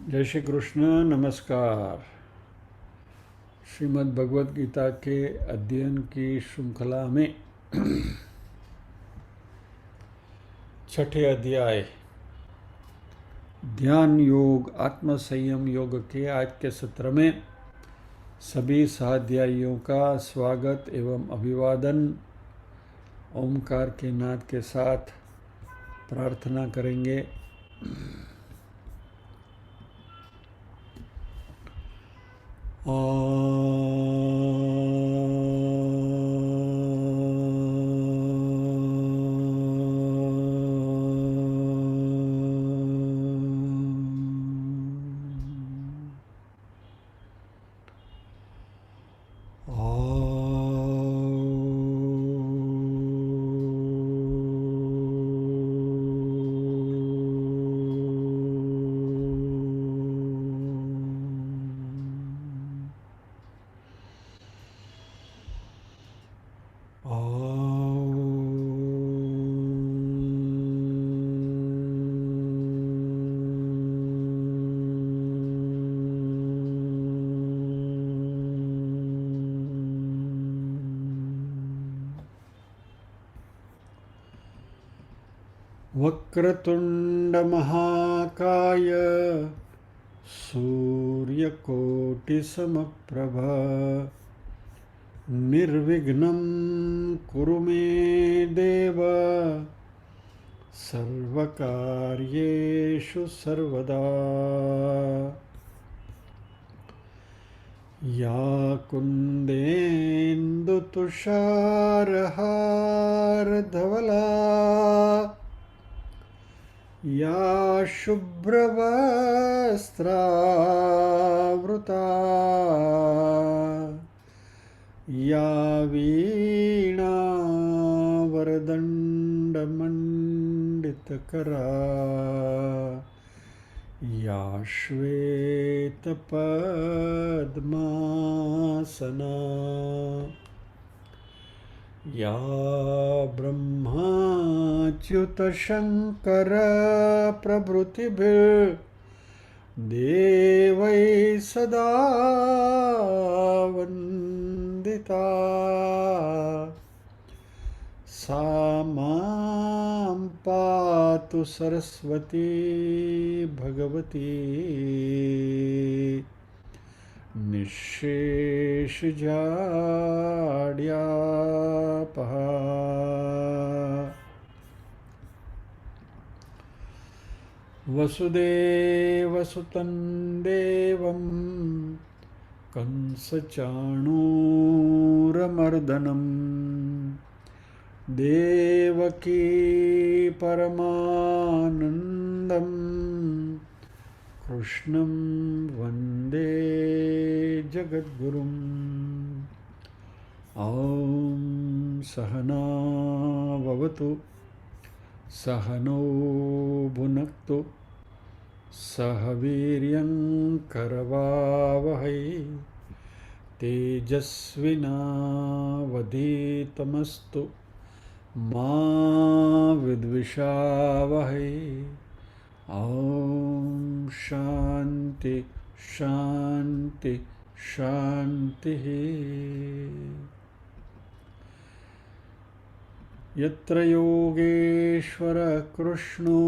जय श्री कृष्ण। नमस्कार। श्रीमद् भगवत गीता के अध्ययन की श्रृंखला में छठे अध्याय ध्यान योग आत्म संयम योग के आज के सत्र में सभी साध्यायियों का स्वागत एवं अभिवादन ओमकार के नाद के साथ प्रार्थना करेंगे। वक्रतुंड महाकाय सूर्यकोटिसमप्रभ निर्विघ्नं कुरु मे देव सर्वकार्येषु सर्वदा। या कुन्देन्दुतुषारहारधवला या शुभ्रवस्त्रावृता या वीणावरदण्डमण्डितकरा या श्वेतपद्मासना या ब्रह्माच्युतशङ्करप्रभृतिभिर्देवैः सदा वन्दिता। सा मां पातु सरस्वती भगवती निःशेषजाड्यापहा। वसुदेवसुतं देवं कंसचाणूरमर्दनं देवकी परमानन्दं कृष्णं वन्दे जगद्गुरुम्। ॐ सहना भवतु सहनौ भुनक्तु सह वीर्यं करवावहै तेजस्विनावधीतमस्तु मा विद्विषावहै। ॐ शान्ति शान्ति शान्तिः। यत्र योगेश्वर कृष्णो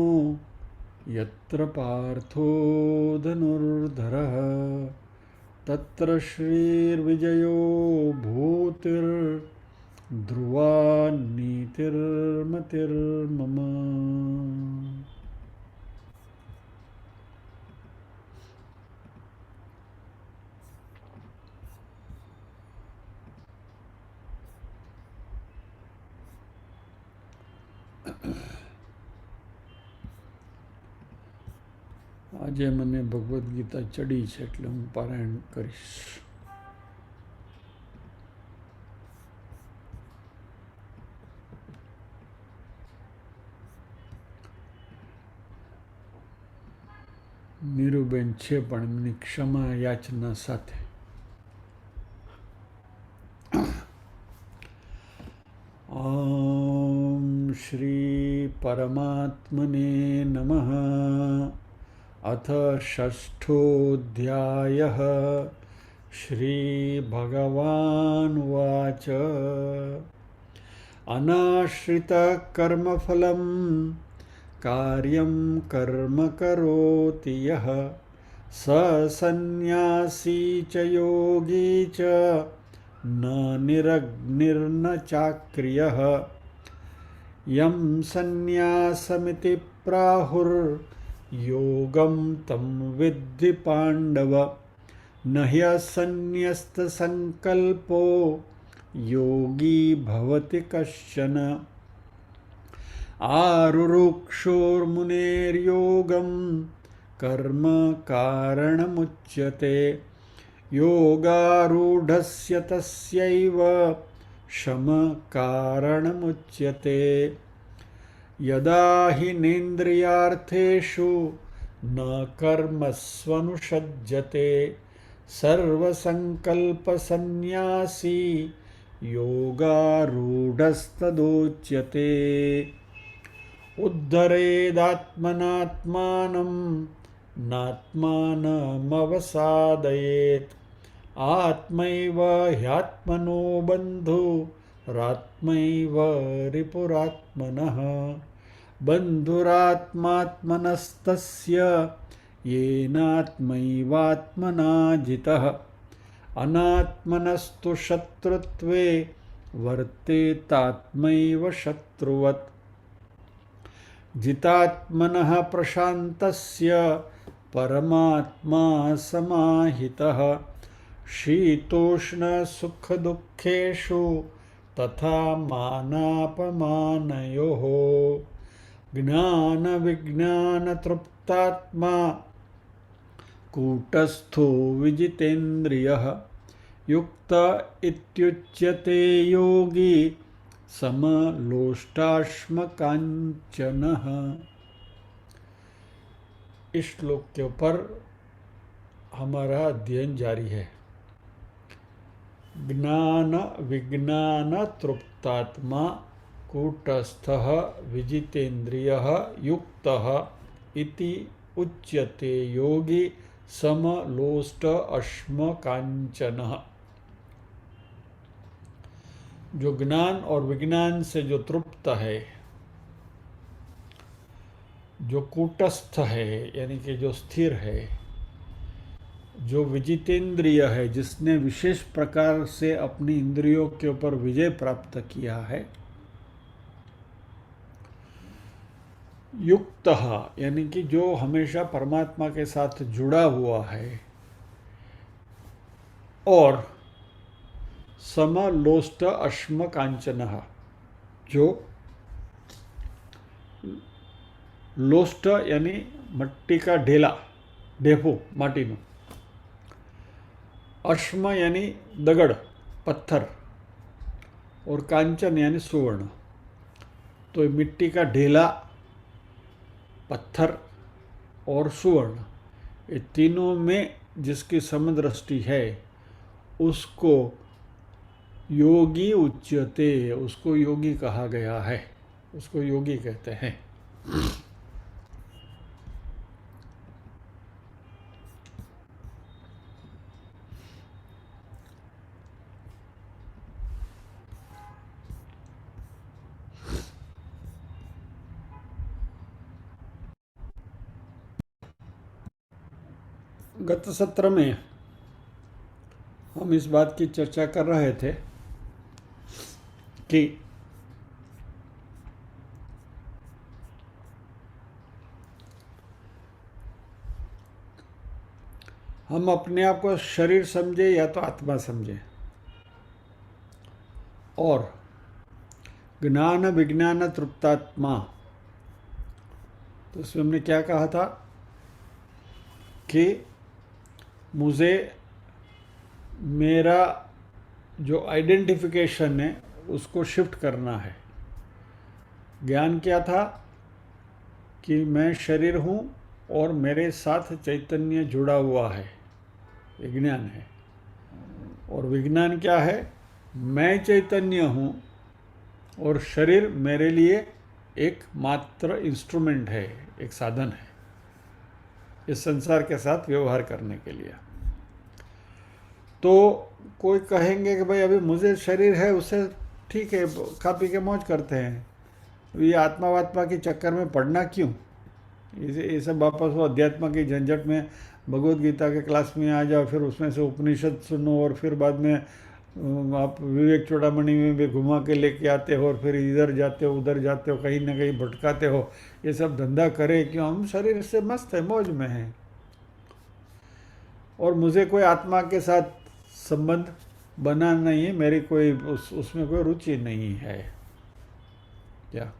यत्र पार्थो धनुर्धरः तत्र श्रीर्विजयो भूतिर्ध्रुवा नीतिर्मतिर्मम। આજે મને ભગવદ્ ગીતા ચડી છે એટલે હું પારાયણ કરીશ. નીરુબેન છે પણ એમની ક્ષમા યાચના સાથે. ओम श्री परमात्मने नमः। अथ षष्ठोऽध्यायः। श्रीभगवानुवाच अनाश्रितकर्मफलं कार्यं कर्म करोति यः स सन्न्यासी च योगी च न निरग्निर्न चाक्रियः। यं सन्न्यासमिति प्राहुर्योगं तं विद्धि पाण्डव। न ह्यसन्न्यस्तसङ्कल्पो योगी भवति कश्चन। आरुरुक्षोर्मुनेर्योगं कर्म कारणमुच्यते। योगारूढस्य तस्यैव शम कारणमुच्यते। यदा हि नेन्द्रियार्थेषु न कर्मस्वनुषज्यते सर्वसंकल्पसन्न्यासी योगारूढस्तदोच्यते। उद्धरेदात्मनात्मानं नात्मानमवसादयेत्। आत्मैव ह्यात्मनो बन्धुरात्मैव रिपुरात्मनः। बन्धुरात्मात्मनस्तस्य येनात्मैवात्मना जितः। अनात्मनस्तु शत्रुत्वे वर्तेतात्मैव शत्रुवत्। जितात्मनः प्रशान्तस्य परमात्मा समाहितः। शीतोष्णसुखदुःखेषु तथा मानापमानयोः। ज्ञानविज्ञानतृप्तात्मा कूटस्थो विजितेन्द्रियः। युक्त इत्युच्यते योगी समलोष्टाश्मकाञ्चनः। इस श्लोक के ऊपर हमारा अध्ययन जारी है। ज्ञान विज्ञान तृप्तात्मा कूटस्थः विजितेन्द्रियः युक्तः इति उच्यते योगी समलोष्ट अश्मकाञ्चनः। जो ज्ञान और विज्ञान से जो तृप्त है, जो कूटस्थ है यानी कि जो स्थिर है, जो विजितेंद्रिय है, जिसने विशेष प्रकार से अपनी इंद्रियों के ऊपर विजय प्राप्त किया है। युक्त यानी कि जो हमेशा परमात्मा के साथ जुड़ा हुआ है। और समलोष्ट अश्म कांचन, जो लोष्ट यानी मट्टी का ढेला, ढेफो माटीनो। अश्म यानी दगड़ पत्थर, और कांचन यानी सुवर्ण। तो मिट्टी का ढेला, पत्थर और सुवर्ण, ये तीनों में जिसकी समदृष्टि है उसको योगी उच्यते, उसको योगी कहा गया है, उसको योगी कहते हैं। गत सत्र में हम इस बात की चर्चा कर रहे थे कि हम अपने आप को शरीर समझे या तो आत्मा समझे। और ज्ञान विज्ञान तृप्तात्मा, तो उसमें हमने क्या कहा था कि मुझे मेरा जो आइडेंटिफिकेशन है उसको शिफ्ट करना है। ज्ञान क्या था कि मैं शरीर हूँ और मेरे साथ चैतन्य जुड़ा हुआ है, विज्ञान है। और विज्ञान क्या है, मैं चैतन्य हूँ और शरीर मेरे लिए एक मात्र इंस्ट्रूमेंट है, एक साधन है। इस संसार के साथ व्यवहार करने के लिए। तो कोई कहेंगे कि भाई अभी मुझे शरीर है, उससे ठीक है, खा पी के मौज करते हैं, ये आत्मा वात्मा के चक्कर में पड़ना क्यों? ये सब वापस वो अध्यात्म की झंझट में भगवत गीता के क्लास में आ जाओ, फिर उसमें से उपनिषद सुनो, और फिर बाद में आप विवेक चूड़ामणि में भी घुमा के लेके आते हो, और फिर इधर जाते हो उधर जाते हो, कहीं ना कहीं भटकाते हो। ये सब धंधा करे क्यों? हम शरीर से मस्त है, मौज में हैं, और मुझे कोई आत्मा के साथ संबंध बना नहीं है, मेरी कोई उसमें कोई रुचि नहीं है क्या?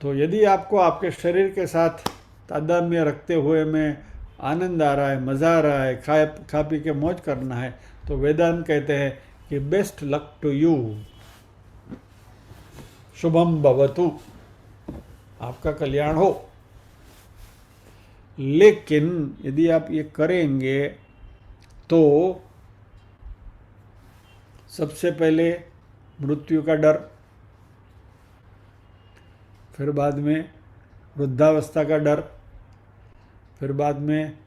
तो यदि आपको आपके शरीर के साथ तादात्म्य रखते हुए में आनंद आ रहा है, मज़ा आ रहा है, खा पी के मौज करना है, तो वेदांत कहते हैं कि बेस्ट लक टू यू, शुभम भवतु, आपका कल्याण हो। लेकिन यदि आप ये करेंगे तो सबसे पहले मृत्यु का डर, फिर बाद में वृद्धावस्था का डर, फिर बाद में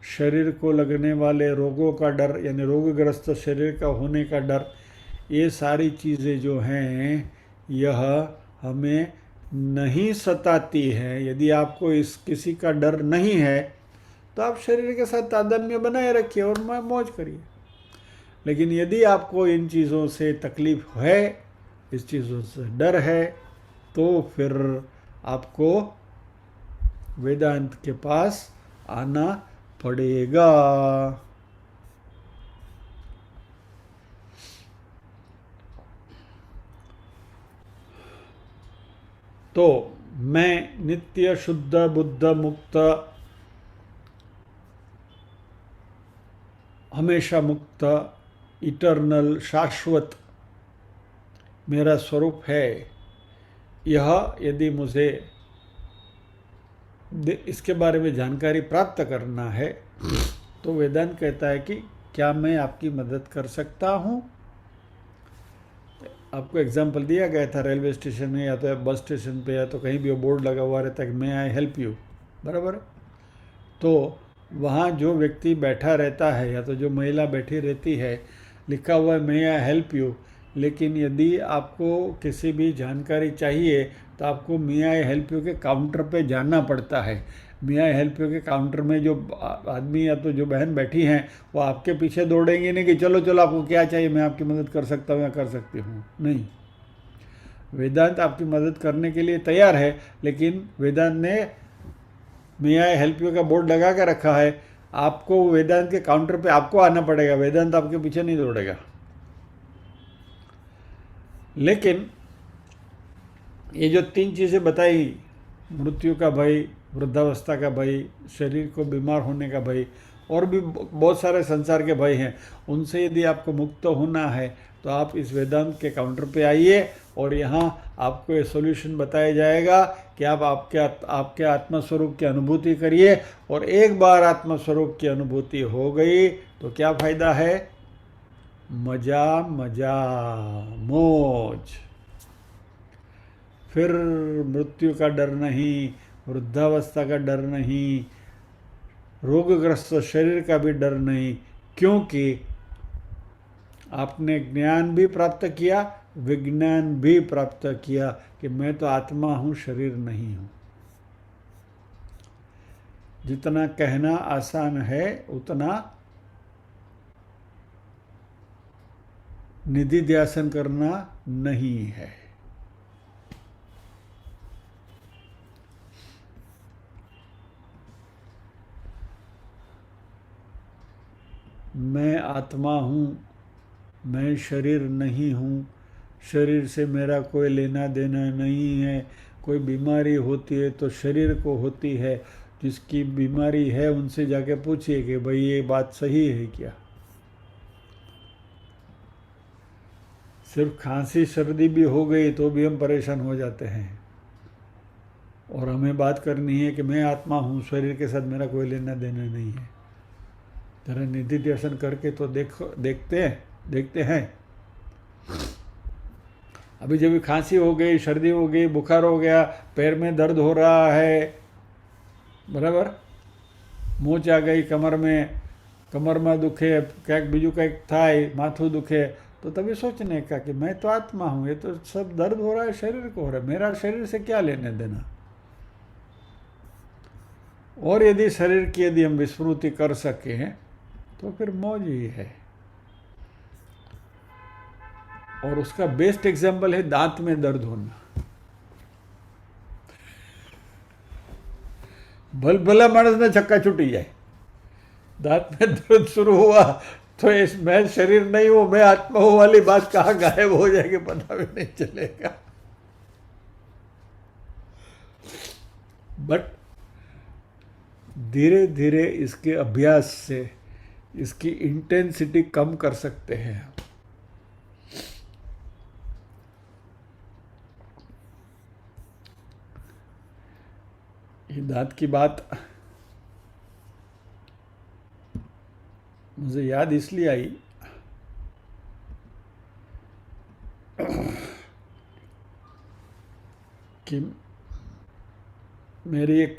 शरीर को लगने वाले रोगों का डर, यानी रोगग्रस्त शरीर का होने का डर, ये सारी चीज़ें जो हैं यह हमें नहीं सताती है। यदि आपको इस किसी का डर नहीं है तो आप शरीर के साथ तादात्म्य बनाए रखिए और मौज करिए। लेकिन यदि आपको इन चीज़ों से तकलीफ है, इस चीज़ों से डर है, तो फिर आपको वेदांत के पास आना पड़ेगा। तो मैं नित्य शुद्ध बुद्ध मुक्त, हमेशा मुक्त, इटर्नल, शाश्वत मेरा स्वरूप है। यह यदि मुझे इसके बारे में जानकारी प्राप्त करना है तो वेदांत कहता है कि क्या मैं आपकी मदद कर सकता हूँ। आपको एग्जाम्पल दिया गया था, रेलवे स्टेशन में या तो बस स्टेशन पे या तो कहीं भी वो बोर्ड लगा हुआ रहता है कि मैं आई हेल्प यू, बराबर है। तो वहाँ जो व्यक्ति बैठा रहता है या तो जो महिला बैठी रहती है, लिखा हुआ है मैं आई हेल्प यू, लेकिन यदि आपको किसी भी जानकारी चाहिए तो आपको मी आई हेल्प यू के काउंटर पे जाना पड़ता है। मी आई हेल्प यू के काउंटर में जो आदमी या तो जो बहन बैठी हैं वो आपके पीछे दौड़ेंगे नहीं कि चलो चलो आपको क्या चाहिए, मैं आपकी मदद कर सकता हूँ या कर सकती हूँ। नहीं, वेदांत आपकी मदद करने के लिए तैयार है, लेकिन वेदांत ने मी आई हेल्प यू का बोर्ड लगा के रखा है। आपको वेदांत के काउंटर पे आपको आना पड़ेगा, वेदांत आपके पीछे नहीं दौड़ेगा। लेकिन ये जो 3 चीज़ें बताई, मृत्यु का भय, वृद्धावस्था का भय, शरीर को बीमार होने का भय, और भी बहुत सारे संसार के भय हैं, उनसे यदि आपको मुक्त होना है तो आप इस वेदांत के काउंटर पे आइए और यहाँ आपको ये सॉल्यूशन बताया जाएगा कि आप आपके आत्मस्वरूप की अनुभूति करिए। और एक बार आत्मस्वरूप की अनुभूति हो गई तो क्या फ़ायदा है? मजा मजा, मौज। फिर मृत्यु का डर नहीं, वृद्धावस्था का डर नहीं, रोगग्रस्त शरीर का भी डर नहीं, क्योंकि आपने ज्ञान भी प्राप्त किया, विज्ञान भी प्राप्त किया कि मैं तो आत्मा हूँ, शरीर नहीं हूँ। जितना कहना आसान है उतना निधि ध्यासन करना नहीं है। मैं आत्मा हूँ, मैं शरीर नहीं हूँ, शरीर से मेरा कोई लेना देना नहीं है। कोई बीमारी होती है तो शरीर को होती है, जिसकी बीमारी है उनसे जाके पूछिए कि भाई ये बात सही है क्या। सिर्फ खांसी सर्दी भी हो गई तो भी हम परेशान हो जाते हैं, और हमें बात करनी है कि मैं आत्मा हूँ, शरीर के साथ मेरा कोई लेना देना नहीं है। जरा निधि ध्यासन करके तो देखते हैं। अभी जब खांसी हो गई, सर्दी हो गई, बुखार हो गया, पैर में दर्द हो रहा है, બરાબર, મૂંચ આ ગઈ કમરમાં દુખે, ક્યાંક બીજું કંઈક થાય, માથું દુખે, तो तभी सोचने का कि मैं तो आत्मा हूँ, ये तो सब दर्द हो रहा है शरीर को हो रहा है, मेरा शरीर से क्या लेने देना। और यदि शरीर की यदि हम विस्मृति कर सके तो फिर मौज ही है। और उसका बेस्ट एग्जाम्पल है दांत में दर्द होना। भला मानस ने छक्का छूटी जाए, दांत में दर्द शुरू हुआ तो इस मैं शरीर नहीं हूं, मैं आत्मा हूं वाली बात कहाँ गायब हो जाएगी पता भी नहीं चलेगा। बट धीरे धीरे इसके अभ्यास से इसकी इंटेंसिटी कम कर सकते हैं। ये दांत की बात मुझे याद इसलिए आई कि मेरी एक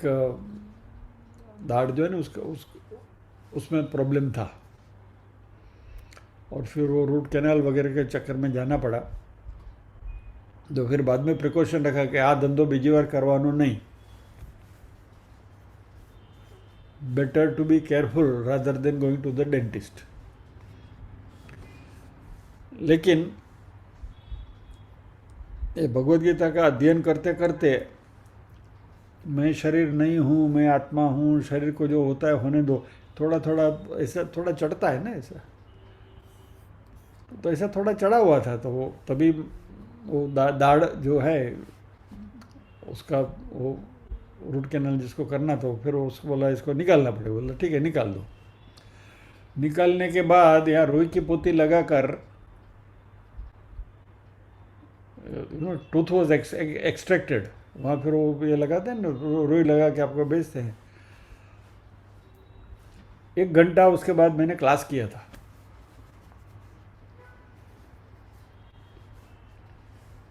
दाढ़ जो है ना उसमें प्रॉब्लम था, और फिर वो रूट कैनाल वगैरह के चक्कर में जाना पड़ा। तो फिर बाद में प्रिकॉशन रखा कि आ धंधो बीजी बार करवानो नहीं, better to be careful rather than going to the dentist. लेकिन ये भगवद गीता का अध्ययन करते करते मैं शरीर नहीं हूँ, मैं आत्मा हूँ, शरीर को जो होता है होने दो, थोड़ा थोड़ा ऐसा थोड़ा चढ़ता है ना ऐसा, तो ऐसा थोड़ा चढ़ा हुआ था। तो वो तभी वो दाढ़ जो है उसका वो रूट कैनल जिसको करना, तो फिर उसको बोला इसको निकालना पड़ेगा। बोला ठीक है निकाल दो। निकालने के बाद यहाँ रुई की पोती लगाकर, टूथ वॉज एक्सट्रैक्टेड, वहाँ फिर वो ये लगाते हैं ना, रुई लगा के आपको बेचते हैं। 1 घंटा उसके बाद मैंने क्लास किया था।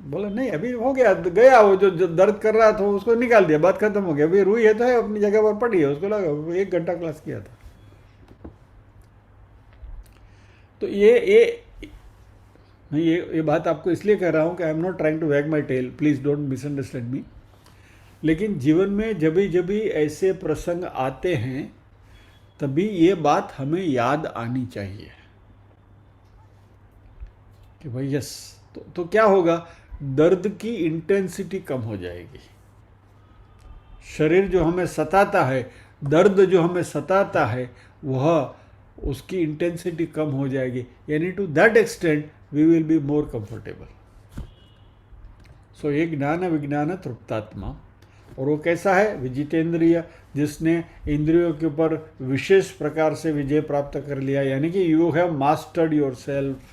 बोला नहीं अभी हो गया, गया वो जो दर्द कर रहा था उसको निकाल दिया, बात खत्म हो गया। अभी रुई है तो है अपनी जगह पर पड़ी है, उसको लगा। 1 घंटा क्लास किया था। तो ये बात आपको इसलिए कह रहा हूँ कि I am not trying to wag my tail, please don't misunderstand me. लेकिन जीवन में जब भी ऐसे प्रसंग आते हैं तभी ये बात हमें याद आनी चाहिए कि भाई यस, तो क्या होगा, दर्द की इंटेंसिटी कम हो जाएगी। शरीर जो हमें सताता है, दर्द जो हमें सताता है, वह उसकी इंटेंसिटी कम हो जाएगी, यानी to that extent we will be more comfortable. So ये ज्ञान विज्ञान तृप्तात्मा, और वो कैसा है, विजितेंद्रिय, जिसने इंद्रियों के ऊपर विशेष प्रकार से विजय प्राप्त कर लिया, यानी कि you have mastered yourself.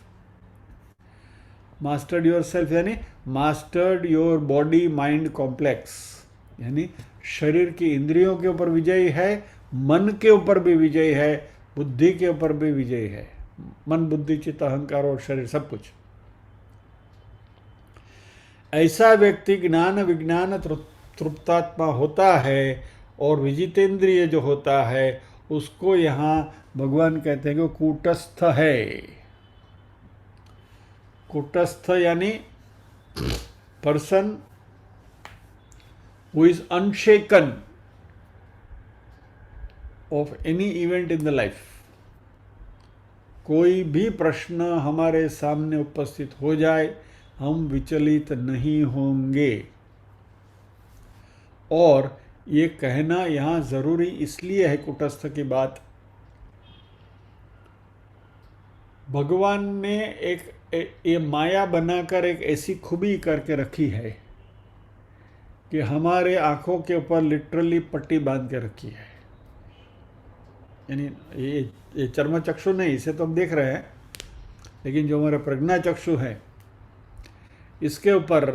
Mastered yourself यानी mastered your body mind complex, यानी शरीर की इंद्रियों के ऊपर विजय है, मन के ऊपर भी विजय है, बुद्धि के ऊपर भी विजय है। मन बुद्धि चित्त अहंकार और शरीर सब कुछ। ऐसा व्यक्ति ज्ञान विज्ञान तृप्तात्मा होता है, और विजितेंद्रिय जो होता है उसको यहाँ भगवान कहते हैं कि कूटस्थ है। कूटस्थ यानी person who is अनशेकन of any event in the life. कोई भी प्रश्न हमारे सामने उपस्थित हो जाए, हम विचलित नहीं होंगे। और ये कहना यहाँ ज़रूरी इसलिए है कूटस्थ की बात, भगवान ने ये माया बनाकर एक ऐसी खूबी करके रखी है कि हमारे आँखों के ऊपर लिटरली पट्टी बांध के रखी है। यानी ये चर्म चक्षु नहीं, इसे तो हम देख रहे हैं, लेकिन जो हमारा प्रज्ञा चक्षु है इसके ऊपर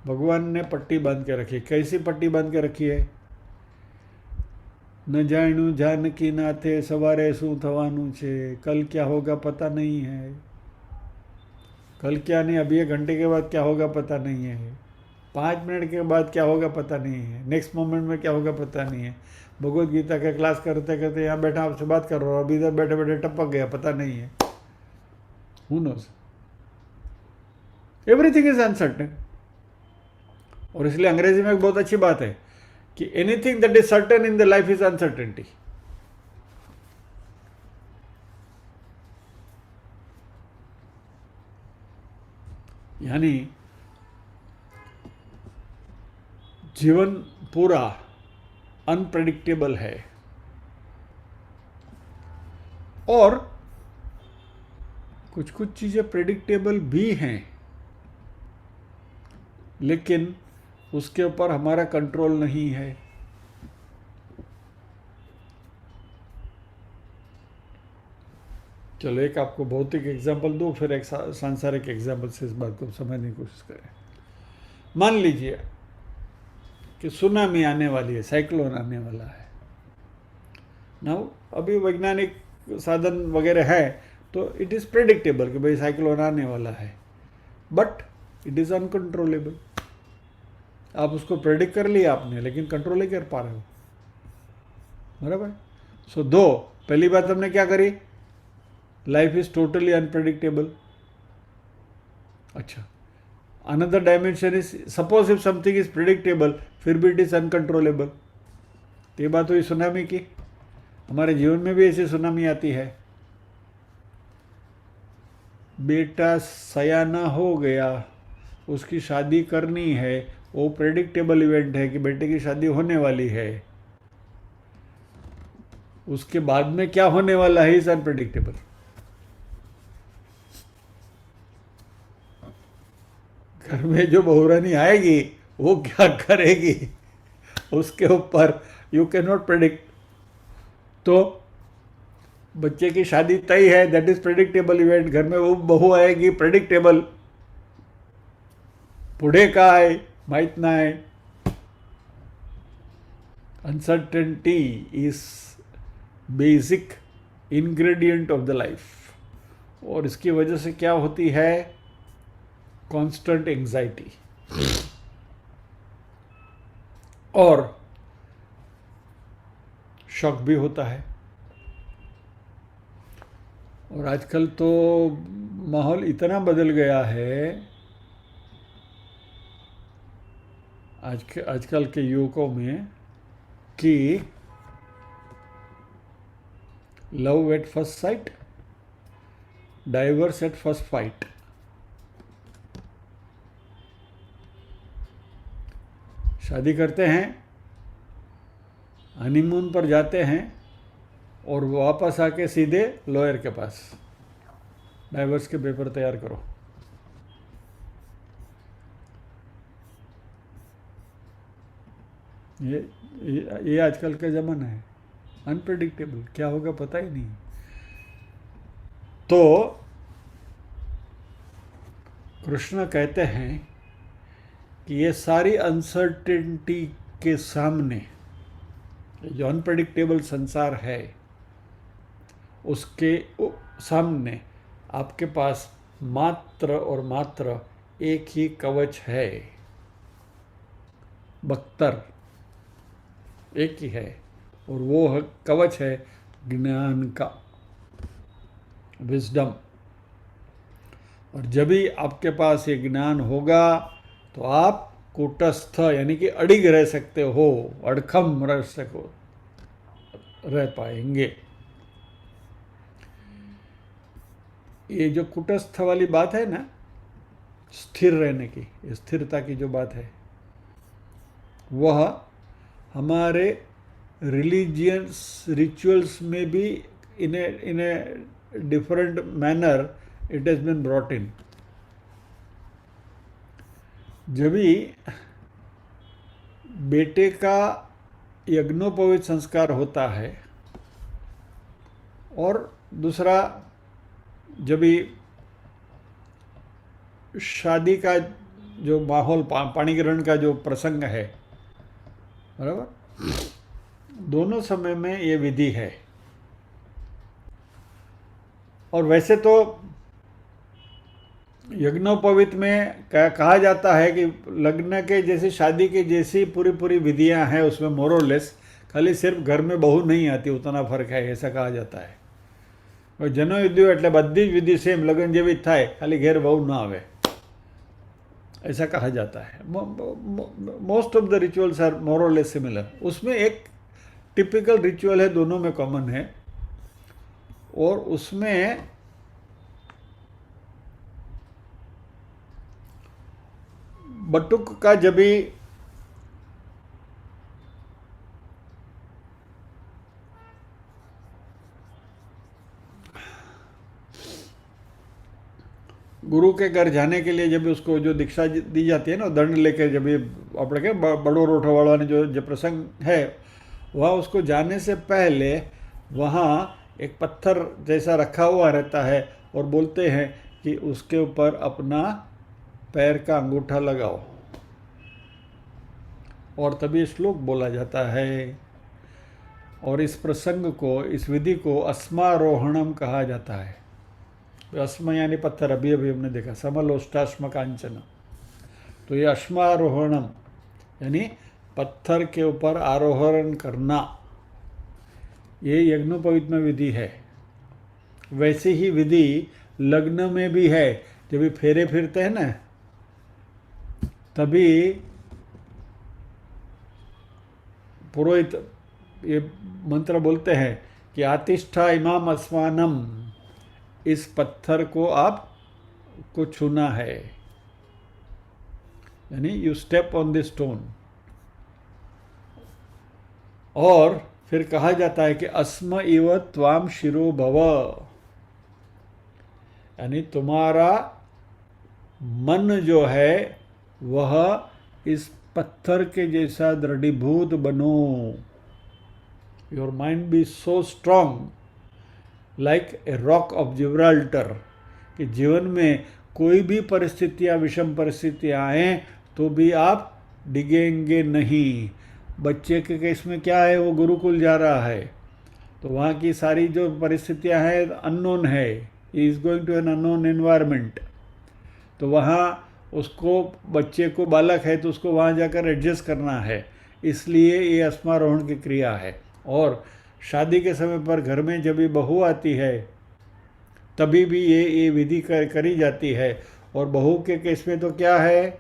भगवान ने पट्टी बांध के रखी। कैसी पट्टी बांध के रखी है, न जाणू जानकी नाथे सवारे शू थवानुं छे, कल क्या होगा पता नहीं है। कल क्या नहीं, अभी 1 घंटे के बाद क्या होगा पता नहीं है। 5 मिनट के बाद क्या होगा पता नहीं है, नेक्स्ट मोमेंट में क्या होगा पता नहीं है। भगवत गीता का क्लास करते करते यहाँ बैठा आपसे बात कर रहा हूँ, अभी इधर बैठे बैठे टपक गया, पता नहीं है। Who knows, everything is uncertain. और इसलिए अंग्रेजी में एक बहुत अच्छी बात है कि anything that is certain in the life is uncertainty. यानी जीवन पूरा अनप्रेडिक्टेबल है, और कुछ कुछ चीजें प्रेडिक्टेबल भी हैं, लेकिन उसके ऊपर हमारा कंट्रोल नहीं है। चलो एक आपको भौतिक एग्जाम्पल दूं, फिर एक सांसारिक एग्जाम्पल से इस बात को समझने की कोशिश करें। मान लीजिए कि सुनामी आने वाली है, साइक्लोन आने वाला है ना। अभी वैज्ञानिक साधन वगैरह है तो इट इज़ प्रेडिक्टेबल कि भाई साइक्लोन आने वाला है, बट इट इज़ अनकंट्रोलेबल। आप उसको प्रेडिक्ट कर लिया आपने, लेकिन कंट्रोल नहीं कर पा रहे हो, बराबर। सो दो, पहली बात हमने क्या करी, लाइफ इज टोटली अनप्रेडिक्टेबल। अच्छा, another dimension is suppose if something is predictable फिर भी इट इज अनकंट्रोलेबल। तो ये बात हुई सुनामी की। हमारे जीवन में भी ऐसी सुनामी आती है। बेटा सयाना हो गया, उसकी शादी करनी है, वो प्रेडिक्टेबल इवेंट है कि बेटे की शादी होने वाली है। उसके बाद में क्या होने वाला है इज अनप्रेडिक्टेबल। घर में जो बहुरानी आएगी वो क्या करेगी उसके ऊपर यू कैन नॉट प्रेडिक्ट। तो बच्चे की शादी तय है, दैट इज प्रेडिक्टेबल इवेंट। घर में वो बहू आएगी, प्रेडिक्टेबल। पुढे काय माहित नाही। Uncertainty is basic ingredient of the life, और इसकी वजह से क्या होती है, कांस्टेंट एंजाइटी और शॉक भी होता है। और आजकल तो माहौल इतना बदल गया है, आजकल के युवकों में, कि love at first sight, diverse at first fight. शादी करते हैं, हनीमून पर जाते हैं, और वापस आके सीधे लॉयर के पास, डाइवर्स के पेपर तैयार करो। ये आजकल का ज़माना है, अनप्रेडिक्टेबल, क्या होगा पता ही नहीं। तो कृष्ण कहते हैं कि ये सारी अनसर्टेनिटी के सामने, जो अनप्रेडिक्टेबल संसार है, उसके सामने आपके पास मात्र और मात्र एक ही कवच है, बख्तर एक ही है, और वो कवच है ज्ञान का, विजडम। और जब भी आपके पास ये ज्ञान होगा तो आप कूटस्थ यानी कि अडिग रह सकते हो, अड़खम रह पाएंगे। ये जो कुटस्थ वाली बात है ना, स्थिर रहने की, स्थिरता की जो बात है, वह हमारे रिलीजियस रिचुअल्स में भी in a different manner it has been brought in. जब भी बेटे का यज्ञोपवीत संस्कार होता है, और दूसरा जब भी शादी का जो माहौल, पाणी ग्रहण का जो प्रसंग है, बराबर, दोनों समय में ये विधि है। और वैसे तो यज्ञोपवीत में कहा जाता है कि लग्न के जैसे शादी के जैसी पूरी पूरी विधियां हैं उसमें मोरलेस, खाली सिर्फ घर में बहू नहीं आती उतना फर्क है, ऐसा कहा जाता है। और जनोयुद्ध એટલે બધી જ विधि सेम लग्न જેવી જ થાય, खाली घेर बहू ना आवे, ऐसा कहा जाता है। Most of the rituals are more or less similar. उसमें एक टिपिकल रिचुअल है, दोनों में कॉमन है, और उसमें बटुक का जब भी गुरु के घर जाने के लिए जब भी उसको जो दीक्षा दी जाती है ना, दंड लेकर जब भी अपने के बड़ो रोठो वाला ने जो प्रसंग है, वहाँ उसको जाने से पहले वहाँ एक पत्थर जैसा रखा हुआ रहता है और बोलते हैं कि उसके ऊपर अपना पैर का अंगूठा लगाओ, और तभी श्लोक बोला जाता है। और इस प्रसंग को, इस विधि को अस्मारोहणम कहा जाता है। अस्म यानी पत्थर, अभी अभी हमने देखा समलोष्टाश्म कांचन, तो ये अश्मारोहणम यानी पत्थर के ऊपर आरोहण करना, ये यज्ञोपवीत में विधि है। वैसी ही विधि लग्न में भी है। जब भी फेरे फिरते हैं ना, तभी पुरोहित ये मंत्र बोलते हैं कि आतिष्ठा इमाम अस्मानम, इस पत्थर को आप को छूना है, यानी you step on this stone. और फिर कहा जाता है कि अस्म इव त्वाम शिरो भव, यानी तुम्हारा मन जो है वह इस पत्थर के जैसा दृढ़ीभूत बनो। Your mind be so strong like a rock of Gibraltar, कि जीवन में कोई भी परिस्थितियाँ, विषम परिस्थितियाँ आएँ तो भी आप डिगेंगे नहीं। बच्चे के केस में क्या है, वो गुरुकुल जा रहा है, तो वहाँ की सारी जो परिस्थितियाँ हैं अननोन है, he is going to an unknown environment, तो वहाँ उसको, बच्चे को, बालक है तो उसको वहाँ जाकर एडजस्ट करना है, इसलिए ये अस्मारोहण की क्रिया है। और शादी के समय पर घर में जब भी बहू आती है तभी भी ये विधि करी जाती है। और बहू के केस में तो क्या है,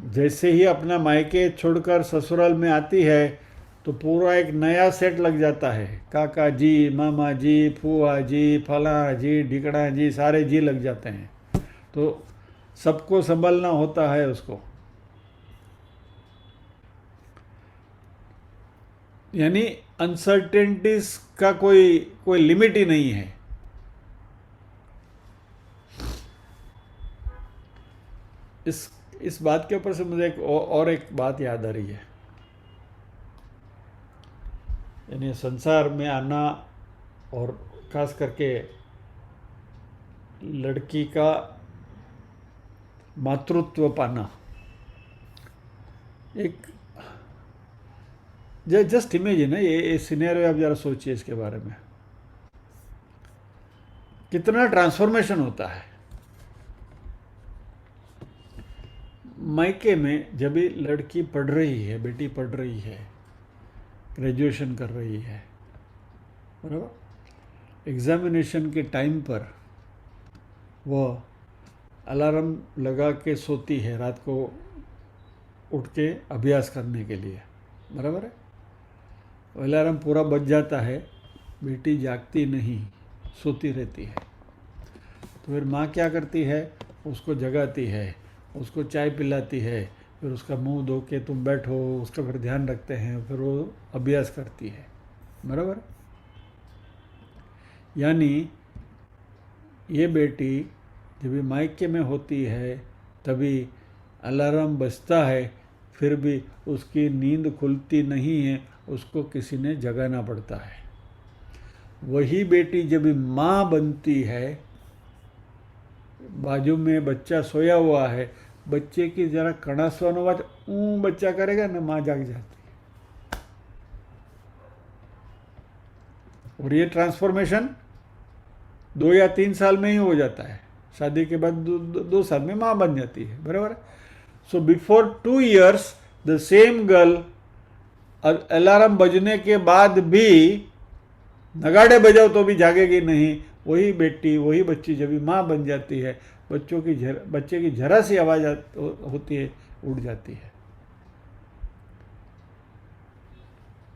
जैसे ही अपना मायके छोड़कर ससुराल में आती है तो पूरा एक नया सेट लग जाता है। काका जी, मामा जी, फूआ जी, फला जी, ढिकड़ा जी, सारे जी लग जाते हैं, तो सबको संभालना होता है उसको। यानी अनसर्टेनिटीज का कोई लिमिट ही नहीं है। इस बात के ऊपर से मुझे एक बात याद आ रही है। यानी संसार में आना और खास करके लड़की का मातृत्व पाना, एक जस्ट इमेजिन है, ये सिनेरियो आप जरा सोचिए इसके बारे में, कितना ट्रांसफॉर्मेशन होता है। मायके में जब भी लड़की पढ़ रही है, बेटी पढ़ रही है, ग्रेजुएशन कर रही है, बराबर, एग्जामिनेशन के टाइम पर वह अलार्म लगा के सोती है रात को उठ के अभ्यास करने के लिए, बराबर है। अलार्म पूरा बज जाता है, बेटी जागती नहीं, सोती रहती है। तो फिर माँ क्या करती है, उसको जगाती है, उसको चाय पिलाती है, फिर उसका मुंह धो के तुम बैठो, उसका फिर ध्यान रखते हैं, फिर वो अभ्यास करती है, बराबर। यानी ये बेटी जब भी मायके में होती है तभी अलार्म बजता है, फिर भी उसकी नींद खुलती नहीं है, उसको किसी ने जगाना पड़ता है। वही बेटी जब भी माँ बनती है, बाजू में बच्चा सोया हुआ है, बच्चे की जरा कणासवानो आवाज बच्चा करेगा ना, माँ जाग जाती है। और ये ट्रांसफॉर्मेशन 2 या 3 साल में ही हो जाता है, शादी के बाद 2 साल में माँ बन जाती है, बराबर। So before 2 years the same girl alarm बजने के बाद भी नगाड़े बजाओ तो भी जागेगी नहीं। वही बेटी, वही बच्ची जब भी माँ बन जाती है, बच्चे की जरा सी आवाज़ होती है, उड़ जाती है।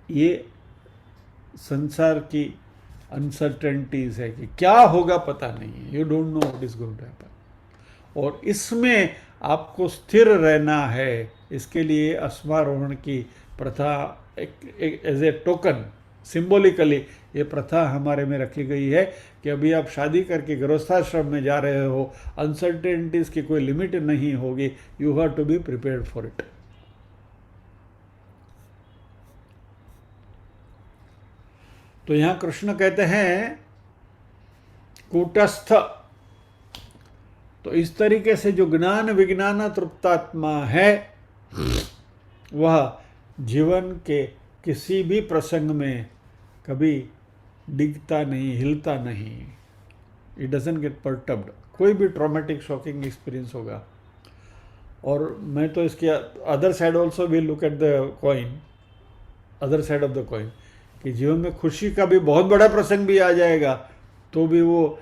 ये संसार की अनसर्टेनिटीज है कि क्या होगा पता नहीं है, you don't know what is going to happen. और इसमें आपको स्थिर रहना है, इसके लिए अस्मारोहण की प्रथा एक एज ए टोकन, सिंबॉलिकली ये प्रथा हमारे में रखी गई है कि अभी आप शादी करके गृहस्थाश्रम में जा रहे हो, अनसर्टेनिटीज की कोई लिमिट नहीं होगी, you have to be prepared for it. तो यहां कृष्ण कहते हैं कूटस्थ। तो इस तरीके से जो ज्ञान विज्ञान तृप्तात्मा है वह जीवन के किसी भी प्रसंग में कभी डिगता नहीं, हिलता नहीं, इट डजंट गेट परटर्ब्ड। कोई भी ट्रॉमेटिक शॉकिंग एक्सपीरियंस होगा। और मैं तो इसके other side also will look at the coin, other side of the coin, कि जीवन में खुशी का भी बहुत बड़ा प्रसंग भी आ जाएगा तो भी वो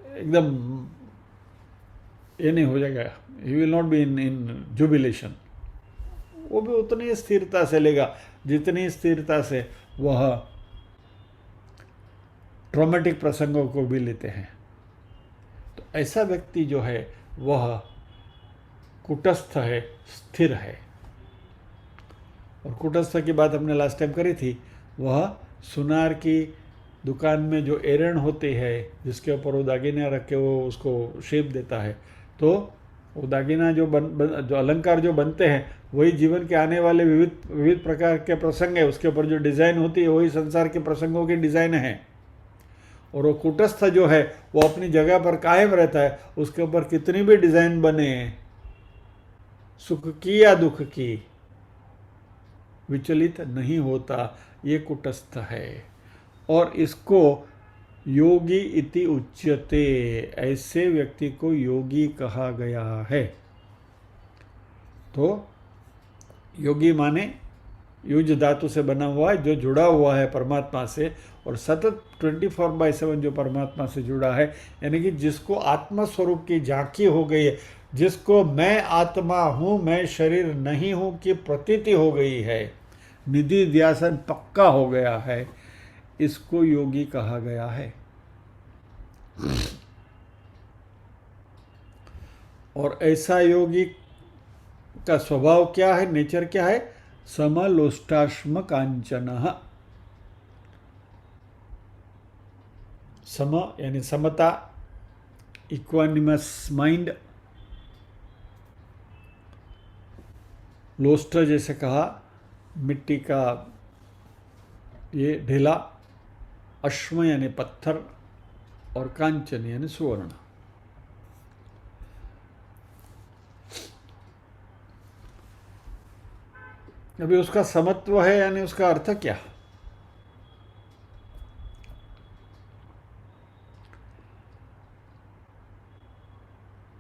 एकदम ये नहीं हो जाएगा, he will not be in jubilation. वो भी उतनी स्थिरता से लेगा जितनी स्थिरता से वह ट्रॉमेटिक प्रसंगों को भी लेते हैं। तो ऐसा व्यक्ति जो है वह कुटस्थ है, स्थिर है। और कुटस्थ की बात हमने लास्ट टाइम करी थी। वह सुनार की दुकान में जो एरण होती है जिसके ऊपर वो दागिना रख के वो उसको शेप देता है, तो वो दागिना जो जो अलंकार जो बनते हैं वही जीवन के आने वाले विविध प्रकार के प्रसंग है, उसके ऊपर जो डिज़ाइन होती है वही संसार के प्रसंगों की डिज़ाइन है। और वो कुटस्थ जो है वो अपनी जगह पर कायम रहता है, उसके ऊपर कितनी भी डिज़ाइन बने, सुख की या दुख की, विचलित नहीं होता, ये कुटस्थ है। और इसको योगी इति उच्यते, ऐसे व्यक्ति को योगी कहा गया है। तो योगी माने युज धातु से बना हुआ है, जो जुड़ा हुआ है परमात्मा से और सतत 24/7 जो परमात्मा से जुड़ा है, यानी कि जिसको आत्मा स्वरूप की झांकी हो गई है, जिसको मैं आत्मा हूँ, मैं शरीर नहीं हूँ की प्रतीति हो गई है, निधि ध्यासन पक्का हो गया है, इसको योगी कहा गया है। और ऐसा योगी का स्वभाव क्या है, नेचर क्या है? समलोष्टाश्म कांचनः। सम यानी समता, इक्वानिमस माइंड। लोष्ट जैसे कहा मिट्टी का ये ढेला, अश्म यानी पत्थर, और कांचन यानी सुवर्ण। अभी उसका समत्व है यानी उसका अर्थ क्या?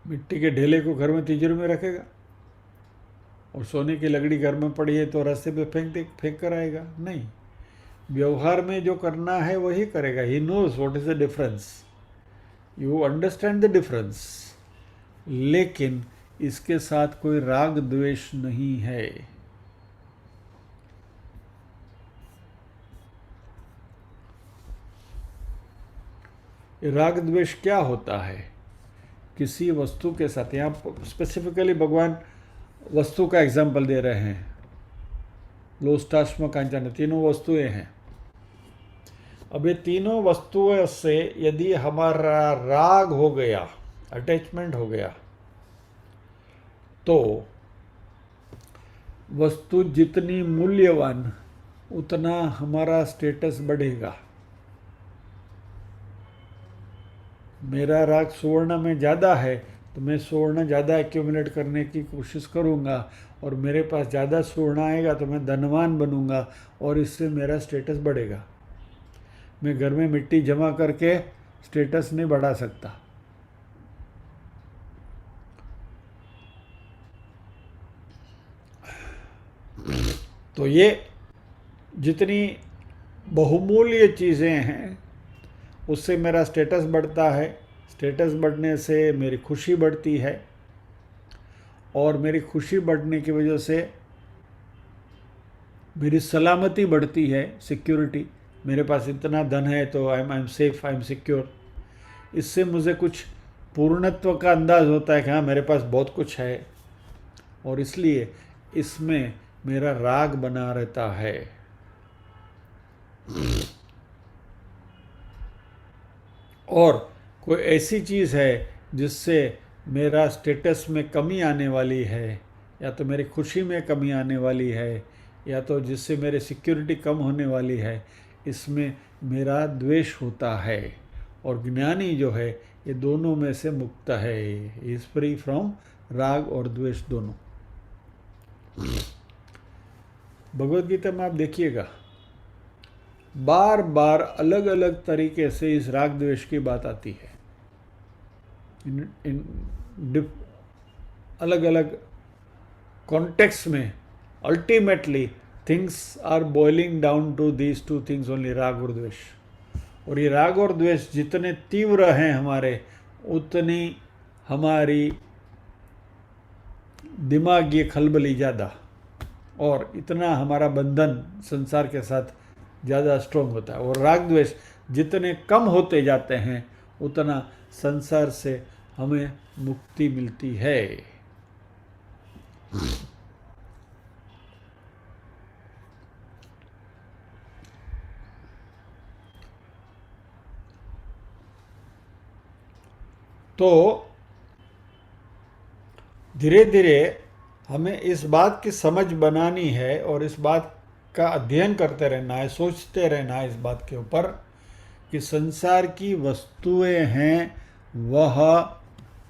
मिट्टी के ढेले को घर में तिजोरी में रखेगा और सोने की लकड़ी घर में पड़ी है तो रास्ते पे फेंक कर आएगा? नहीं, व्यवहार में जो करना है वही करेगा। He knows what is the difference, you understand the difference. लेकिन इसके साथ कोई राग द्वेष नहीं है। राग द्वेष क्या होता है? किसी वस्तु के साथ, यहाँ स्पेसिफिकली भगवान वस्तु का एग्जाम्पल दे रहे हैं। लोष्टाश्म कांचन, तीनों वस्तुएं हैं। अब ये तीनों वस्तुओं से यदि हमारा राग हो गया, अटैचमेंट हो गया, तो वस्तु जितनी मूल्यवान उतना हमारा स्टेटस बढ़ेगा। मेरा राग सुवर्ण में ज़्यादा है तो मैं सुवर्ण ज़्यादा एक्यूमुलेट करने की कोशिश करूँगा, और मेरे पास ज़्यादा सुवर्ण आएगा तो मैं धनवान बनूँगा और इससे मेरा स्टेटस बढ़ेगा। मैं घर में मिट्टी जमा करके स्टेटस नहीं बढ़ा सकता। तो ये जितनी बहुमूल्य चीज़ें हैं उससे मेरा स्टेटस बढ़ता है, स्टेटस बढ़ने से मेरी खुशी बढ़ती है, और मेरी खुशी बढ़ने की वजह से मेरी सलामती बढ़ती है, सिक्योरिटी। मेरे पास इतना धन है तो I am safe, I am secure. इससे मुझे कुछ पूर्णत्व का अंदाज़ होता है कि हाँ, मेरे पास बहुत कुछ है, और इसलिए इसमें मेरा राग बना रहता है। और कोई ऐसी चीज़ है जिससे मेरा स्टेटस में कमी आने वाली है, या तो मेरी खुशी में कमी आने वाली है, या तो जिससे मेरे सिक्योरिटी कम होने वाली है, इसमें मेरा द्वेष होता है। और ज्ञानी जो है ये दोनों में से मुक्त है, इज फ्री फ्रॉम राग और द्वेष दोनों। भगवद गीता में आप देखिएगा बार बार अलग अलग तरीके से इस राग द्वेष की बात आती है। अलग अलग कॉन्टेक्स्ट में ultimately things are boiling down to these two things only, राग और द्वेष। और ये राग और द्वेष जितने तीव्र हैं हमारे, उतनी हमारी दिमागी खलबली ज़्यादा, और इतना हमारा बंधन संसार के साथ ज़्यादा स्ट्रॉन्ग होता है। और राग द्वेष जितने कम होते जाते हैं उतना संसार से हमें मुक्ति मिलती है। तो धीरे धीरे हमें इस बात की समझ बनानी है और इस बात का अध्ययन करते रहना है, सोचते रहना है इस बात के ऊपर कि संसार की वस्तुएं हैं, वह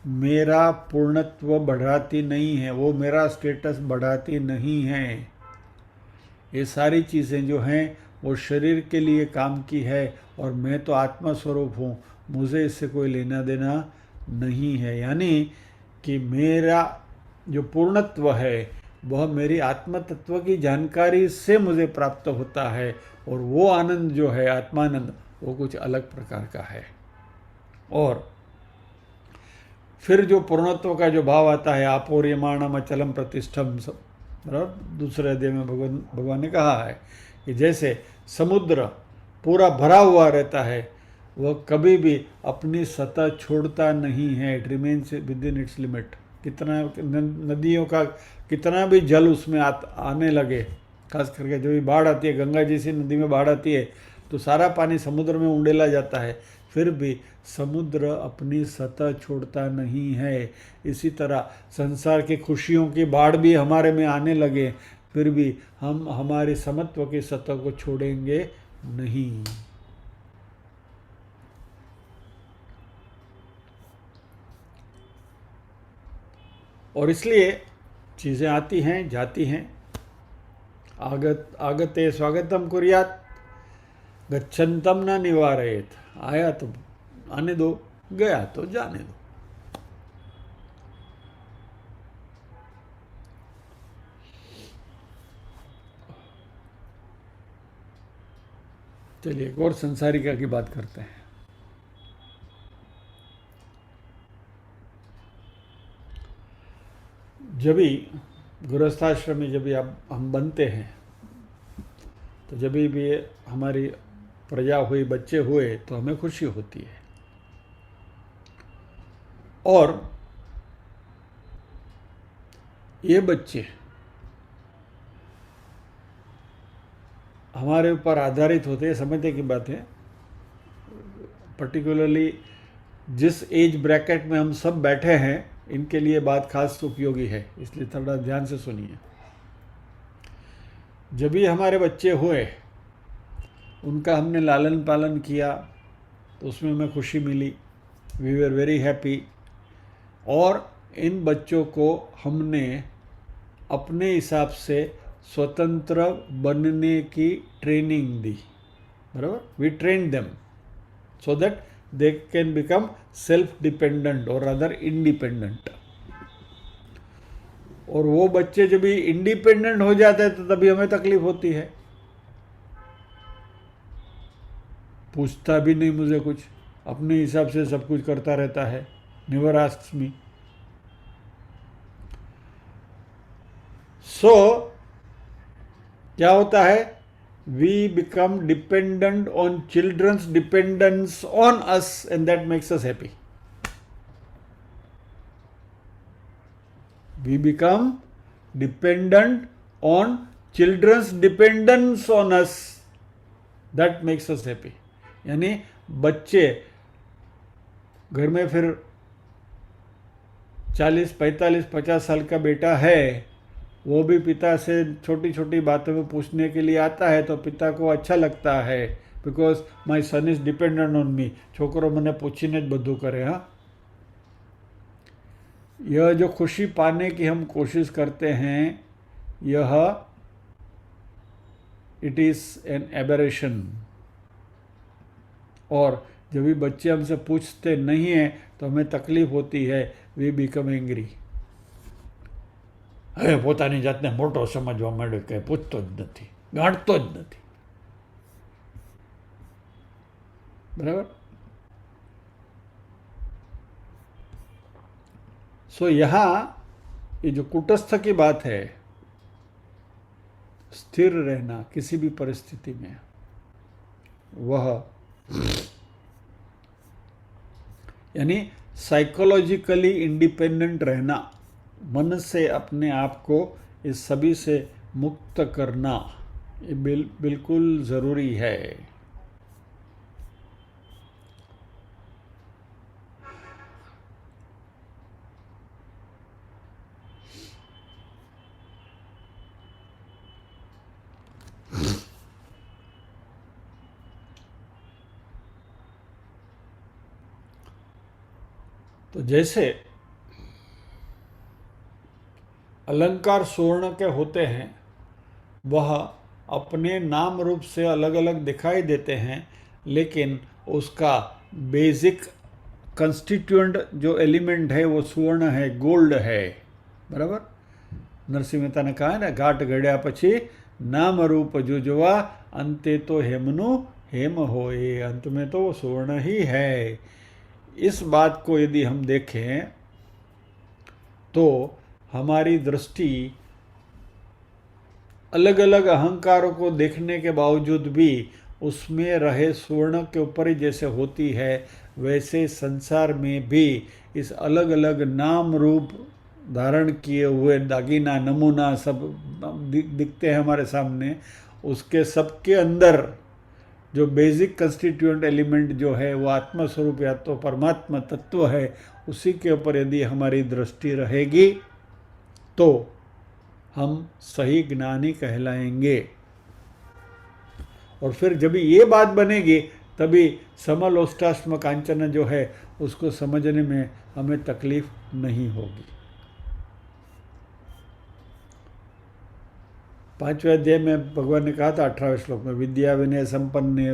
मेरा पूर्णत्व बढ़ाती नहीं है, वो मेरा स्टेटस बढ़ाती नहीं है। ये सारी चीज़ें जो हैं वो शरीर के लिए काम की है, और मैं तो आत्मा स्वरूप हूँ, मुझे इससे कोई लेना देना नहीं है। यानी कि मेरा जो पूर्णत्व है वह मेरी आत्म तत्व की जानकारी से मुझे प्राप्त होता है, और वो आनंद जो है आत्मानंद, वो कुछ अलग प्रकार का है। और फिर जो पूर्णत्व का जो भाव आता है, आपोर्यमाणम अचलम प्रतिष्ठम, बराबर दूसरे अध्याय में भगवान ने कहा है कि जैसे समुद्र पूरा भरा हुआ रहता है, वह कभी भी अपनी सतह छोड़ता नहीं है, it remains with in its limit. कितना नदियों का कितना भी जल उसमें आने लगे, खास करके जो भी बाढ़ आती है, गंगा जैसी नदी में बाढ़ आती है तो सारा पानी समुद्र में उंडेला जाता है, फिर भी समुद्र अपनी सतह छोड़ता नहीं है। इसी तरह संसार की खुशियों की बाढ़ भी हमारे में आने लगे, फिर भी हम हमारी समत्व की सतह को छोड़ेंगे नहीं। और इसलिए चीज़ें आती हैं जाती हैं, आगते स्वागतम कुर्यात, गच्छन्तम न निवारयेत। आया तो आने दो, गया तो जाने दो। चलिए एक और संसारिका की बात करते हैं। जब भी गृहस्थाश्रम में जब भी हम बनते हैं, तो जब भी हमारी प्रजा हुई, बच्चे हुए, तो हमें खुशी होती है। और ये बच्चे हमारे ऊपर आधारित होते हैं, समझने की बात है। पर्टिकुलरली जिस एज ब्रैकेट में हम सब बैठे हैं, इनके लिए बात खास उपयोगी है, इसलिए थोड़ा ध्यान से सुनिए। जब भी हमारे बच्चे हुए, उनका हमने लालन पालन किया, तो उसमें हमें खुशी मिली, वी वर वेरी हैप्पी। और इन बच्चों को हमने अपने हिसाब से स्वतंत्र बनने की ट्रेनिंग दी। बराबर. We train them so that they can become self-dependent or rather independent. और वो बच्चे जब भी इंडिपेंडेंट हो जाते हैं तो तभी हमें तकलीफ होती है. पूछता भी नहीं मुझे कुछ, अपने हिसाब से सब कुछ करता रहता है. नेवर आस्क्स मी. सो क्या होता है? We become dependent on children's dependence on us, and that makes us happy. We become dependent on children's dependence on us. That makes us happy. यानी बच्चे घर में फिर 40, 45, 50 साल का बेटा है, वो भी पिता से छोटी छोटी बातों में पूछने के लिए आता है तो पिता को अच्छा लगता है. Because my son is dependent on me. छोकरो मैंने पूछीने ज બધું करे. हाँ, यह जो खुशी पाने की हम कोशिश करते हैं, यह इट इज़ एन एबरेशन. और जब भी बच्चे हमसे पूछते नहीं हैं तो हमें तकलीफ होती है. We become angry. હવે પોતાની જાતને મોટો સમજવા માંડ્યો કે પૂછતો જ નથી, ગાંઠતો જ નથી. बराबर. सो यहाँ ये जो कुटस्थ की बात है, स्थिर रहना किसी भी परिस्थिति में, वह यानी साइकोलॉजिकली इंडिपेंडेंट रहना, मन से अपने आप को इस सभी से मुक्त करना, ये बिल्कुल ज़रूरी है. तो जैसे अलंकार स्वर्ण के होते हैं, वह अपने नाम रूप से अलग अलग दिखाई देते हैं, लेकिन उसका बेसिक कंस्टिट्यूएंट जो एलिमेंट है वो स्वर्ण है, गोल्ड है. बराबर. नरसिंह मेहता ने कहा है ना, घाट गढ़्या પછી नाम रूप जुजवा, अंते तो हेमनु हेम होए. अंत में तो वो स्वर्ण ही है. इस बात को यदि हम देखें तो हमारी दृष्टि अलग अलग अहंकारों को देखने के बावजूद भी उसमें रहे स्वर्ण के ऊपर ही जैसे होती है, वैसे संसार में भी इस अलग अलग नाम रूप धारण किए हुए दागीना नमूना सब दिखते हैं हमारे सामने. उसके सबके अंदर जो बेसिक कंस्टिट्यूएंट एलिमेंट जो है वो आत्मस्वरूप या तो परमात्मा तत्व है, उसी के ऊपर यदि हमारी दृष्टि रहेगी तो हम सही ज्ञानी कहलाएंगे. और फिर जब ये बात बनेगी तभी समलोष्टाश्म कांचन जो है उसको समझने में हमें तकलीफ नहीं होगी. 5वें अध्याय में भगवान ने कहा था 18वें श्लोक में, विद्या विनय संपन्ने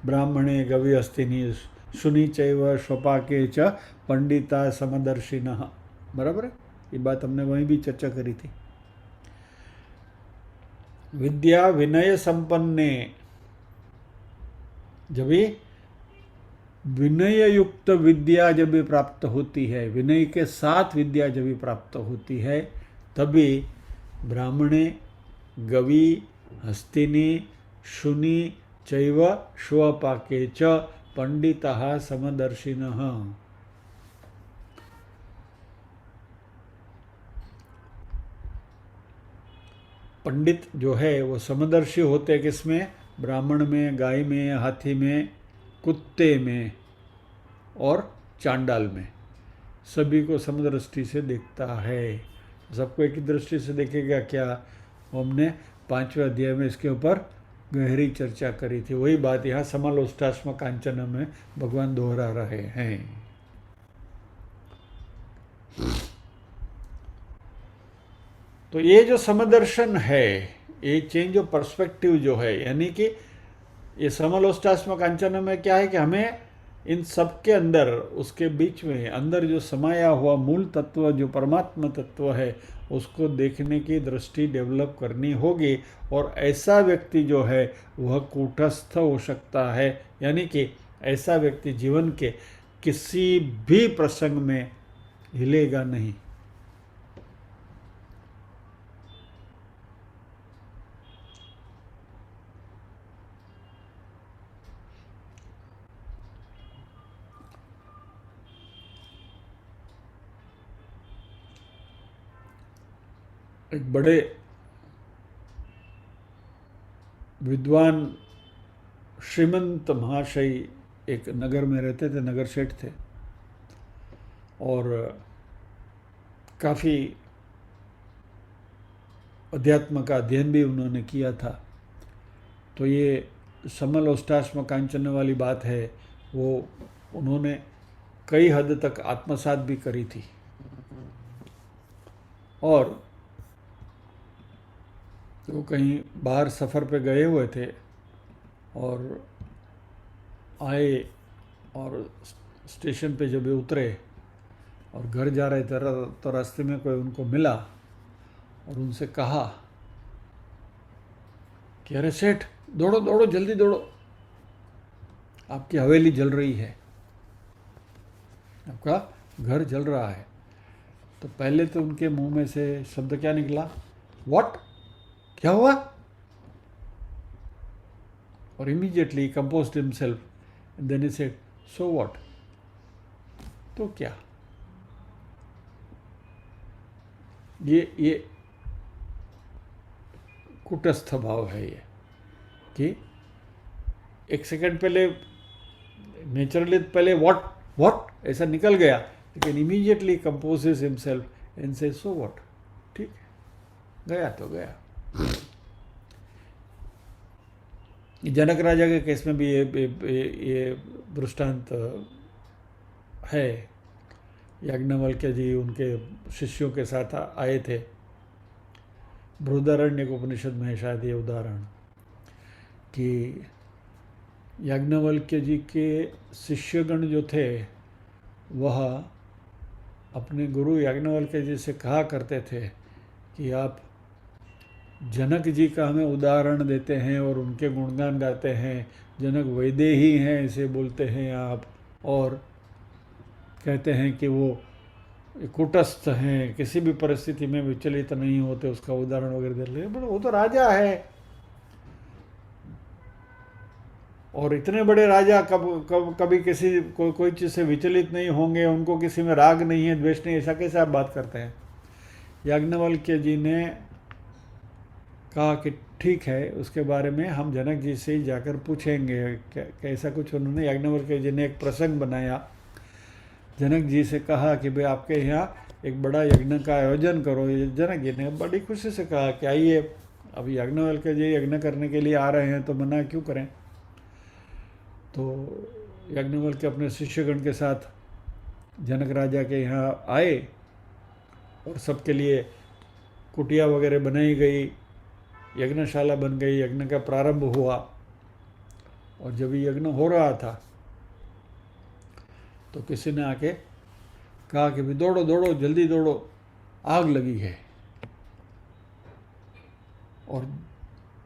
ब्राह्मणे गवि हस्तिनी शुनि चैव स्वपाके च पंडिता समदर्शिनः. बराबर है. ये बात हमने वहीं भी चर्चा करी थी. विद्या विनय संपन्ने, जब भी विनय युक्त विद्या जब भी प्राप्त होती है, विनय के साथ विद्या जब भी प्राप्त होती है, तभी ब्राह्मणे गवि हस्तिनी शुनि चैव श्वपाके च पंडितः समदर्शिनः. पंडित जो है वो समदर्शी होते हैं. किसमें? ब्राह्मण में, गाय में, हाथी में, कुत्ते में और चांडाल में. सभी को समदृष्टि से देखता है. सबको एक ही दृष्टि से देखेगा क्या? हमने 5वें अध्याय में इसके ऊपर गहरी चर्चा करी थी. वही बात यहाँ समलोष्टाश्म कांचन में भगवान दोहरा रहे हैं. तो ये जो समदर्शन है, ये चेंज ऑफ पर्सपेक्टिव जो है, यानी कि ये समलोष्टाश्म कांचन में क्या है कि हमें इन सब के अंदर, उसके बीच में अंदर जो समाया हुआ मूल तत्व, जो परमात्मा तत्व है, उसको देखने की दृष्टि डेवलप करनी होगी। और ऐसा व्यक्ति जो है वह कूटस्थ हो सकता है, यानी कि ऐसा व्यक्ति जीवन के किसी भी प्रसंग में हिलेगा नहीं। एक बड़े विद्वान श्रीमंत महाशय एक नगर में रहते थे, नगर सेठ थे, और काफ़ी अध्यात्म का अध्ययन भी उन्होंने किया था। तो ये समलोष्टाश्म कांचन वाली बात है, वो उन्होंने कई हद तक आत्मसात भी करी थी। और वो कहीं बाहर सफ़र पे गए हुए थे और आए, और स्टेशन पे जब उतरे और घर जा रहे थे तो रास्ते में कोई उनको मिला और उनसे कहा कि अरे सेठ, दौड़ो दौड़ो, जल्दी दौड़ो, आपकी हवेली जल रही है, आपका घर जल रहा है। तो पहले तो उनके मुंह में से शब्द क्या निकला? व्हाट? क्या हुआ? और immediately composed himself, then he said, so what? तो क्या? ये कुटस्थ भाव है ये, कि एक सेकंड पहले नेचुरली पहले व्हाट ऐसा निकल गया, लेकिन इमीडिएटली कंपोजेस हिमसेल्फ एंड से सो व्हाट, ठीक है, गया तो गया। जनक राजा के केस में भी ये दृष्टांत है। याज्ञवल्क्य जी उनके शिष्यों के साथ आए थे। बृहदारण्यक उपनिषद में है शायद ये उदाहरण, कि याज्ञवल्क्य जी के शिष्यगण जो थे वह अपने गुरु याज्ञवल्क्य जी से कहा करते थे कि आप जनक जी का हमें उदाहरण देते हैं और उनके गुणगान गाते हैं, जनक वैदेही हैं ऐसे बोलते हैं आप, और कहते हैं कि वो कूटस्थ हैं, किसी भी परिस्थिति में विचलित नहीं होते, उसका उदाहरण वगैरह दे रहे, बट वो तो राजा है, और इतने बड़े राजा कभी किसी कोई चीज़ से विचलित नहीं होंगे, उनको किसी में राग नहीं है, द्वेष नहीं, ऐसा कैसे आप बात करते हैं? याज्ञवल्क्य जी ने कहा कि ठीक है, उसके बारे में हम जनक जी से ही जाकर पूछेंगे। कैसा कुछ उन्होंने, याज्ञवल्क्य जी ने एक प्रसंग बनाया, जनक जी से कहा कि भाई आपके यहाँ एक बड़ा यज्ञ का आयोजन करो। जनक जी ने बड़ी खुशी से कहा कि आइए, अभी याज्ञवल्क्य जी यज्ञ करने के लिए आ रहे हैं तो मना क्यों करें। तो याज्ञवल्क्य अपने शिष्यगण के साथ जनक राजा के यहाँ आए और सबके लिए कुटिया वगैरह बनाई गई, यज्ञशाला बन गई, यज्ञ का प्रारंभ हुआ। और जब यज्ञ हो रहा था तो किसी ने आके कहा कि भाई दौड़ो दौड़ो, जल्दी दौड़ो, आग लगी है, और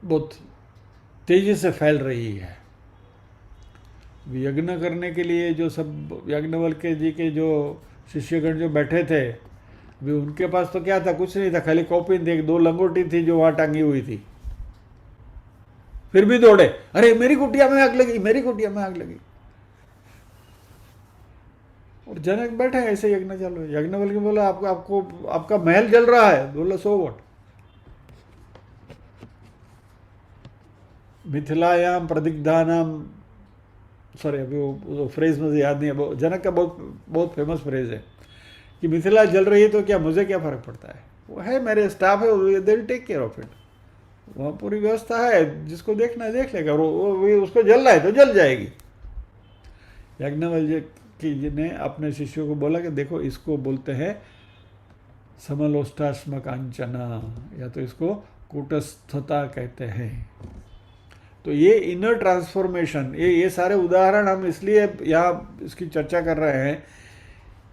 बहुत तेजी से फैल रही है। यज्ञ करने के लिए जो सब याज्ञवल्क्य जी के जो शिष्यगण जो बैठे थे, अभी उनके पास तो क्या था, कुछ नहीं था, खाली कॉपी थी, एक दो लंगोटी थी जो वहाँ टांगी हुई थी, फिर भी दौड़े, अरे मेरी कुटिया में आग लगी, मेरी कुटिया में आग लगी। और जनक बैठे ऐसे यज्ञ चल रहा है। याज्ञवल्क्य बोला आपको आपका महल जल रहा है। बोला सो व्हाट? मिथिलायाम प्रदिग्धानाम, सॉरी अभी वो फ्रेज मुझे याद नहीं है, जनक का बहुत फेमस फ्रेज है कि मिथिला जल रही है तो क्या, मुझे क्या फ़र्क पड़ता है, वो है मेरे स्टाफ है, they will take care of it, वहाँ पूरी व्यवस्था है, जिसको देखना है देख लेगा, वो उसको जल रहा है तो जल जाएगी। याज्ञवल्क्य जी ने अपने शिष्यों को बोला कि देखो, इसको बोलते हैं समलोष्टाश्म कांचना, या तो इसको कूटस्थता कहते हैं। तो ये इनर ट्रांसफॉर्मेशन, ये सारे उदाहरण हम इसलिए यहाँ इसकी चर्चा कर रहे हैं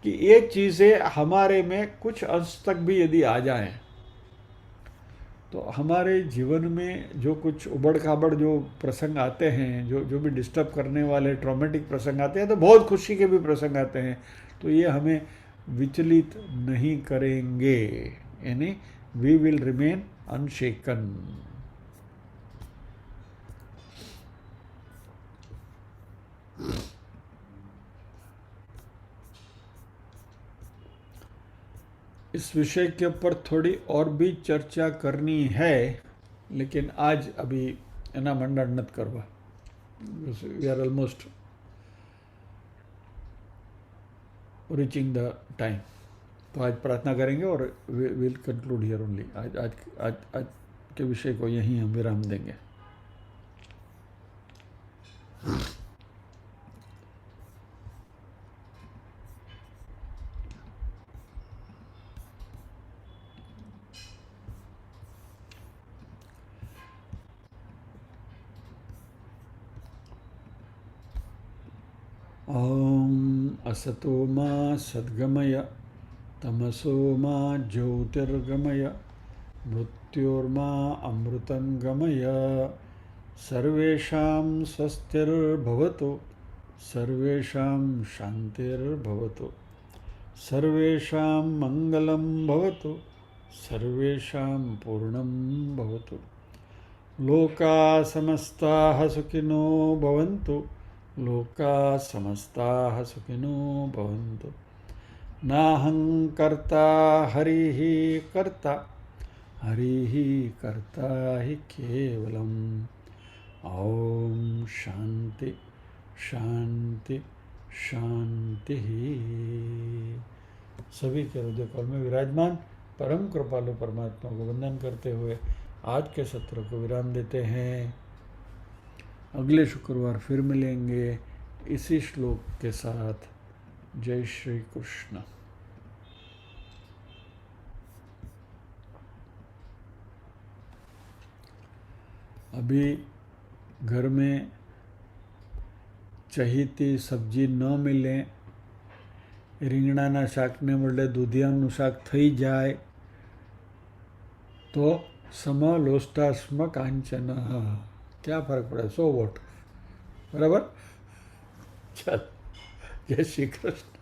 कि ये चीज़ें हमारे में कुछ अंश तक भी यदि आ जाएं तो हमारे जीवन में जो कुछ उबड़ खाबड़ जो प्रसंग आते हैं, जो भी डिस्टर्ब करने वाले ट्रॉमेटिक प्रसंग आते हैं, तो बहुत खुशी के भी प्रसंग आते हैं, तो ये हमें विचलित नहीं करेंगे, यानी वी विल रिमेन अनशेकन। इस विषय के ऊपर थोड़ी और भी चर्चा करनी है, लेकिन आज अभी एना मंडन नत करवा, we are almost reaching the time. तो आज प्रार्थना करेंगे और विल कंक्लूड हियर ओनली। आज के विषय को यहीं हम विराम देंगे। ओम असतो मा सद्गमय तमसो मा ज्योतिर्गमय मृत्योर्मा अमृतं गमय। सर्वेषां स्वस्तिर्भवतु, सर्वेषां शान्तिर्भवतु, सर्वेषां मङ्गलं भवतु, सर्वेषां पूर्णं भवतु। लोकाः समस्ताः सुखिनो भवन्तु, लोकाः समस्ताः सुखिनो भवन्तु। नाहं कर्ता हरिः कर्ता, हरिः कर्ता हि केवलम्। ओम शांति शांति शांति। सभी के हृदय कल में विराजमान परम कृपालु परमात्मा को वंदन करते हुए आज के सत्र को विराम देते हैं। अगले शुक्रवार फिर मिलेंगे इसी श्लोक के साथ। जय श्री कृष्ण। अभी घर में चहीती सब्जी न मिले, રીંગણાના શાકને બદલે દૂધિયાનું શાક થઈ જાય તો સમલોષ્ટાસ્મ કાંચન, क्या फर्क पड़े, 100 वोट, बराबर। चल, जय श्री कृष्ण।